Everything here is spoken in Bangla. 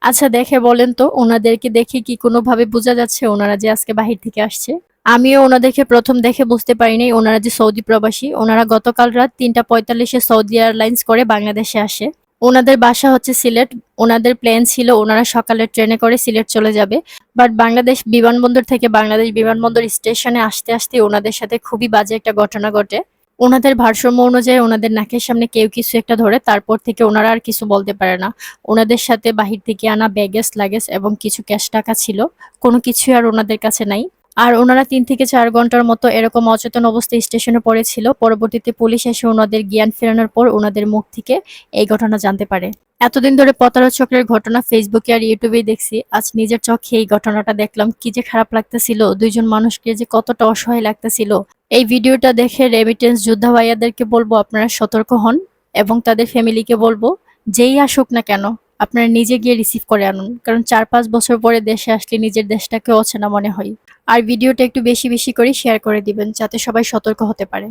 আচ্ছা দেখে বলেন তো ওনাদেরকে দেখে কি কোনোভাবে বোঝা যাচ্ছে ওনারা যে আজকে বাহির থেকে আসছে? আমিও ওনাদেরকে ১ম দেখে বুঝতে পারিনি ওনারা যে সৌদি প্রবাসী। ওনারা গতকাল রাত ৩টা ৪৫ এ সৌদি এয়ারলাইন্স করে বাংলাদেশে আসে। ওনাদের বাসা হচ্ছে সিলেট। ওনাদের প্ল্যান ছিল ওনারা সকালের ট্রেনে করে সিলেট চলে যাবে। বাট বাংলাদেশ বিমানবন্দর থেকে বাংলাদেশ বিমানবন্দর স্টেশনে আসতে ওনাদের সাথে খুবই বাজে একটা ঘটনা ঘটে। ওনাদের ভারসাম্য অনুযায়ী ওনাদের নাকের সামনে কেউ কিছু একটা ধরে তারপর থেকে ওনারা আর কিছু বলতে পারে না। ওনাদের সাথে বাহির থেকে আনা লাগেজ এবং কিছু ক্যাশ টাকা ছিল। কোনো কিছুই আর ওনাদের কাছে নাই। আর ওনারা ৩ থেকে ৪ ঘন্টার মতো এরকম অচেতন অবস্থায় স্টেশনে পড়েছিল। পরবর্তীতে পুলিশ এসে ওনাদের জ্ঞান ফেরানোর পর ওনাদের মুখ থেকে এই ঘটনা জানতে পারে। এতদিন ধরে প্রতারক চক্রের ঘটনা ফেসবুকে আর ইউটিউবেই দেখছি। আজ নিজের চোখে এই ঘটনাটা দেখলাম। কি যে খারাপ লাগতেছিল, ২ জন মানুষকে যে কতটা অসহায় লাগতেছিল। এই ভিডিওটা দেখে রেমিটেন্স যোদ্ধা ভাইয়াদেরকে বলবো আপনারা সতর্ক হন এবং তাদের ফ্যামিলিকে বলবো যেই আসুক না কেন আপনারা নিজে গিয়ে রিসিভ করে আনুন। কারণ ৪-৫ বছর পরে দেশে আসলে নিজের দেশটাকে অচেনা মনে হয়। আর ভিডিওটা একটু বেশি করে শেয়ার করে দিবেন যাতে সবাই সতর্ক হতে পারে।